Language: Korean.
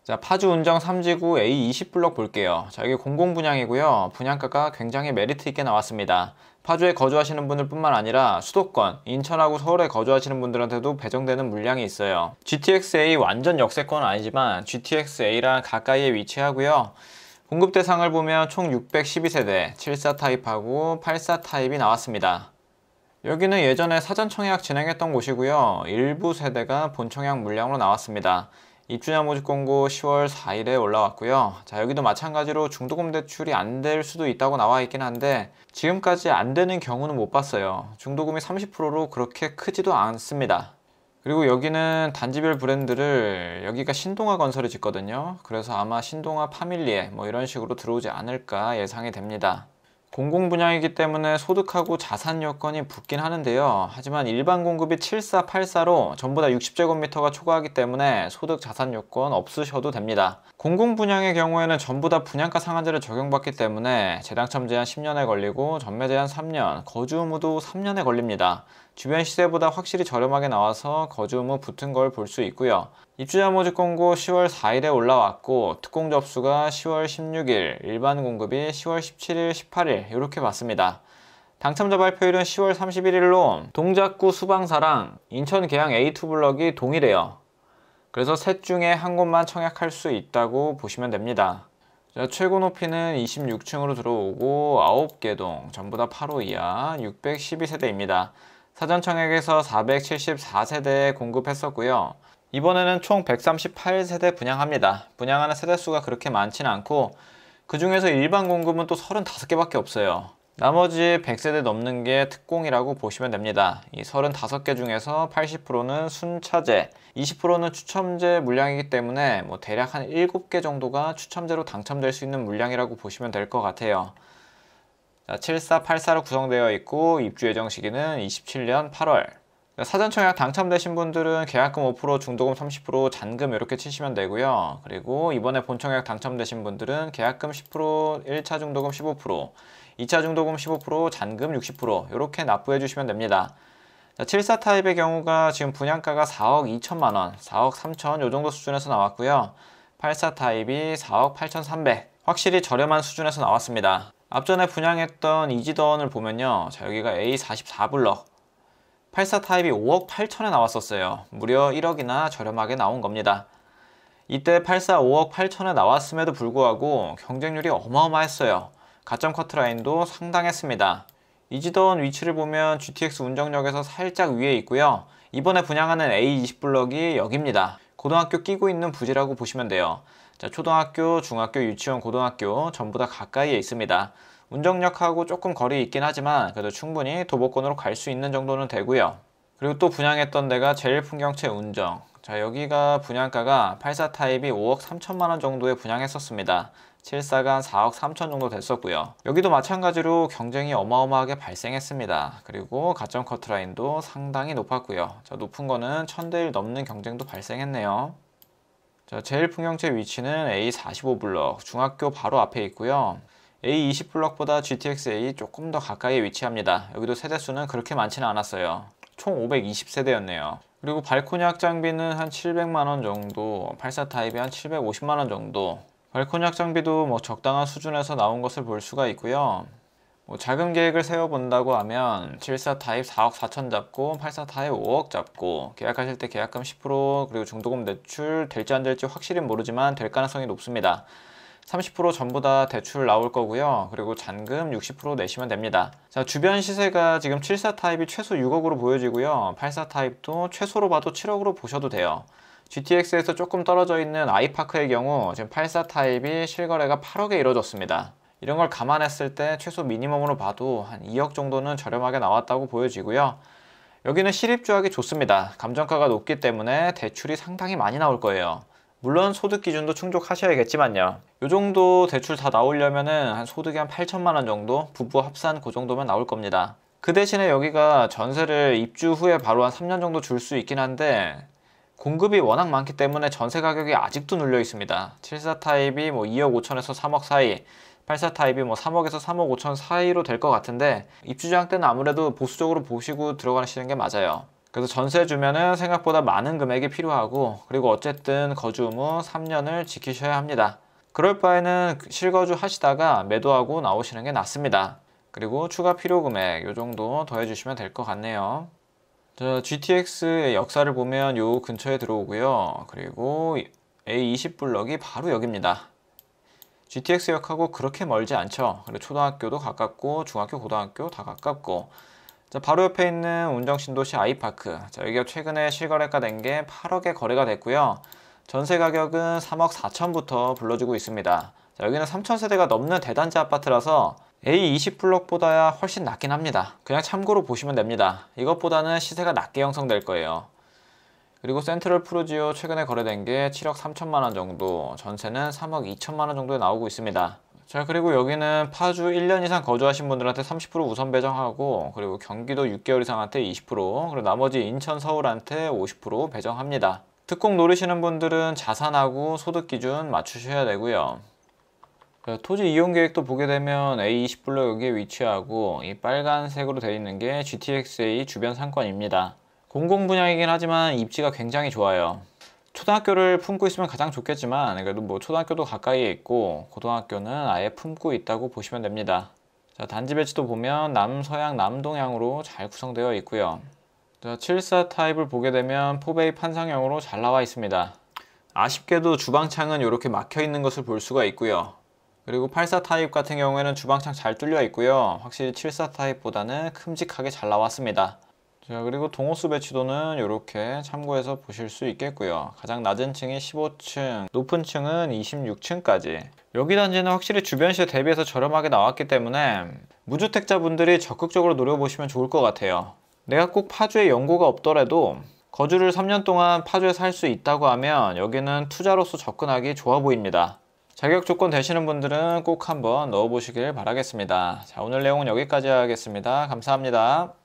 자, 파주 운정 3지구 A20블럭 볼게요. 자, 여기 공공분양이고요. 분양가가 굉장히 메리트 있게 나왔습니다. 파주에 거주하시는 분들 뿐만 아니라 수도권, 인천하고 서울에 거주하시는 분들한테도 배정되는 물량이 있어요. GTX-A 완전 역세권은 아니지만 GTX-A랑 가까이에 위치하고요. 공급 대상을 보면 총 612세대, 74 타입하고 84 타입이 나왔습니다. 여기는 예전에 사전 청약 진행했던 곳이고요. 일부 세대가 본 청약 물량으로 나왔습니다. 입주자 모집 공고 10월 4일에 올라왔고요. 자, 여기도 마찬가지로 중도금 대출이 안 될 수도 있다고 나와 있긴 한데 지금까지 안 되는 경우는 못 봤어요. 중도금이 30%로 그렇게 크지도 않습니다. 그리고 여기는 단지별 브랜드를 여기가 신동아 건설이 짓거든요. 그래서 아마 신동아 파밀리에 뭐 이런 식으로 들어오지 않을까 예상이 됩니다. 공공분양이기 때문에 소득하고 자산 요건이 붙긴 하는데요. 하지만 일반 공급이 74, 84로 전부 다 60제곱미터가 초과하기 때문에 소득 자산 요건 없으셔도 됩니다. 공공분양의 경우에는 전부 다 분양가 상한제를 적용받기 때문에 재당첨 제한 10년에 걸리고 전매 제한 3년, 거주 의무도 3년에 걸립니다. 주변 시세보다 확실히 저렴하게 나와서 거주 의무 붙은 걸 볼 수 있고요. 입주자 모집 공고 10월 4일에 올라왔고 특공 접수가 10월 16일, 일반 공급이 10월 17일, 18일 이렇게 받습니다. 당첨자 발표일은 10월 31일로 동작구 수방사랑 인천 계양 A2블럭이 동일해요. 그래서 셋 중에 한 곳만 청약할 수 있다고 보시면 됩니다. 자, 최고 높이는 26층으로 들어오고 9개 동, 전부 다 8호 이하 612세대입니다. 사전 청약에서 474세대에 공급했었고요. 이번에는 총 138세대 분양합니다. 분양하는 세대수가 그렇게 많지는 않고 그 중에서 일반 공급은 또 35개밖에 없어요. 나머지 100세대 넘는 게 특공이라고 보시면 됩니다. 이 35개 중에서 80%는 순차제, 20%는 추첨제 물량이기 때문에 뭐 대략 한 7개 정도가 추첨제로 당첨될 수 있는 물량이라고 보시면 될 것 같아요. 자, 74, 84로 구성되어 있고 입주 예정 시기는 27년 8월. 사전 청약 당첨되신 분들은 계약금 5%, 중도금 30%, 잔금 이렇게 치시면 되고요. 그리고 이번에 본 청약 당첨되신 분들은 계약금 10%, 1차 중도금 15%, 2차 중도금 15%, 잔금 60% 이렇게 납부해 주시면 됩니다. 자, 74 타입의 경우가 지금 분양가가 4억 2천만 원, 4억 3천 요 정도 수준에서 나왔고요. 84 타입이 4억 8,300, 확실히 저렴한 수준에서 나왔습니다. 앞전에 분양했던 이지더원을 보면요. 자, 여기가 A44블럭 84 타입이 5억 8천에 나왔었어요. 무려 1억이나 저렴하게 나온 겁니다. 이때 84 5억 8천에 나왔음에도 불구하고 경쟁률이 어마어마했어요. 가점 커트라인도 상당했습니다. 이지더원 위치를 보면 GTX 운정역에서 살짝 위에 있고요. 이번에 분양하는 A20블럭이 여기입니다. 고등학교 끼고 있는 부지라고 보시면 돼요. 자, 초등학교, 중학교, 유치원, 고등학교 전부 다 가까이에 있습니다. 운정역하고 조금 거리 있긴 하지만 그래도 충분히 도보권으로 갈 수 있는 정도는 되고요. 그리고 또 분양했던 데가 제일풍경채 운정. 자, 여기가 분양가가 84 타입이 5억 3천만 원 정도에 분양했었습니다. 74가 한 4억 3천 정도 됐었고요. 여기도 마찬가지로 경쟁이 어마어마하게 발생했습니다. 그리고 가점 커트라인도 상당히 높았고요. 자, 높은 거는 1000대1 넘는 경쟁도 발생했네요. 자, 제일풍경채 위치는 A45블럭 중학교 바로 앞에 있고요. A20블럭보다 GTX-A 조금 더 가까이에 위치합니다. 여기도 세대수는 그렇게 많지는 않았어요. 총 520세대였네요. 그리고 발코니 확장비는 한 700만원 정도, 84 타입이 한 750만원 정도. 발코니 확장비도 뭐 적당한 수준에서 나온 것을 볼 수가 있고요. 뭐 자금 계획을 세워본다고 하면 74 타입 4억 4천 잡고 84 타입 5억 잡고 계약하실 때 계약금 10% 그리고 중도금 대출 될지 안 될지 확실히 모르지만 될 가능성이 높습니다. 30% 전부 다 대출 나올 거고요. 그리고 잔금 60% 내시면 됩니다. 자, 주변 시세가 지금 74 타입이 최소 6억으로 보여지고요. 84 타입도 최소로 봐도 7억으로 보셔도 돼요. GTX에서 조금 떨어져 있는 아이파크의 경우 지금 84 타입이 실거래가 8억에 이루어졌습니다. 이런 걸 감안했을 때 최소 미니멈으로 봐도 한 2억 정도는 저렴하게 나왔다고 보여지고요. 여기는 실입주하기 좋습니다. 감정가가 높기 때문에 대출이 상당히 많이 나올 거예요. 물론 소득 기준도 충족하셔야겠지만요. 요 정도 대출 다 나오려면은 한 소득이 한 8천만 원 정도, 부부 합산 그 정도면 나올 겁니다. 그 대신에 여기가 전세를 입주 후에 바로 한 3년 정도 줄 수 있긴 한데 공급이 워낙 많기 때문에 전세 가격이 아직도 눌려 있습니다. 74 타입이 뭐 2억 5천에서 3억 사이, 84 타입이 뭐 3억에서 3억 5천 사이로 될 것 같은데 입주장 때는 아무래도 보수적으로 보시고 들어가시는 게 맞아요. 그래서 전세 주면은 생각보다 많은 금액이 필요하고, 그리고 어쨌든 거주 의무 3년을 지키셔야 합니다. 그럴 바에는 실거주 하시다가 매도하고 나오시는 게 낫습니다. 그리고 추가 필요 금액 요 정도 더해 주시면 될 것 같네요. 자, GTX의 역사를 보면 요 근처에 들어오고요. 그리고 A20 블럭이 바로 여기입니다. GTX역하고 그렇게 멀지 않죠. 그리고 초등학교도 가깝고 중학교, 고등학교 다 가깝고. 자, 바로 옆에 있는 운정신도시 아이파크. 자, 여기가 최근에 실거래가 된 게 8억에 거래가 됐고요. 전세 가격은 3억 4천부터 불러주고 있습니다. 자, 여기는 3,000세대가 넘는 대단지 아파트라서 A20 블록보다야 훨씬 낫긴 합니다. 그냥 참고로 보시면 됩니다. 이것보다는 시세가 낮게 형성될 거예요. 그리고 센트럴 푸르지오 최근에 거래된 게 7억 3천만원 정도, 전세는 3억 2천만원 정도에 나오고 있습니다. 자, 그리고 여기는 파주 1년 이상 거주하신 분들한테 30% 우선 배정하고, 그리고 경기도 6개월 이상한테 20%, 그리고 나머지 인천, 서울한테 50% 배정합니다. 특공 노리시는 분들은 자산하고 소득 기준 맞추셔야 되고요. 토지 이용 계획도 보게 되면 A20 블록 여기에 위치하고, 이 빨간색으로 되어 있는 게 GTX-A 주변 상권입니다. 공공 분양이긴 하지만 입지가 굉장히 좋아요. 초등학교를 품고 있으면 가장 좋겠지만, 그래도 뭐 초등학교도 가까이에 있고 고등학교는 아예 품고 있다고 보시면 됩니다. 자, 단지 배치도 보면 남서양, 남동향으로 잘 구성되어 있고요. 자, 74 타입을 보게 되면 포베이 판상형으로 잘 나와 있습니다. 아쉽게도 주방창은 이렇게 막혀 있는 것을 볼 수가 있고요. 그리고 84 타입 같은 경우에는 주방창 잘 뚫려 있고요. 확실히 74 타입보다는 큼직하게 잘 나왔습니다. 자, 그리고 동호수 배치도는 이렇게 참고해서 보실 수 있겠고요. 가장 낮은 층이 15층, 높은 층은 26층까지. 여기 단지는 확실히 주변 시세 대비해서 저렴하게 나왔기 때문에 무주택자분들이 적극적으로 노려보시면 좋을 것 같아요. 내가 꼭 파주에 연고가 없더라도 거주를 3년 동안 파주에 살 수 있다고 하면 여기는 투자로서 접근하기 좋아 보입니다. 자격 조건 되시는 분들은 꼭 한번 넣어보시길 바라겠습니다. 자, 오늘 내용은 여기까지 하겠습니다. 감사합니다.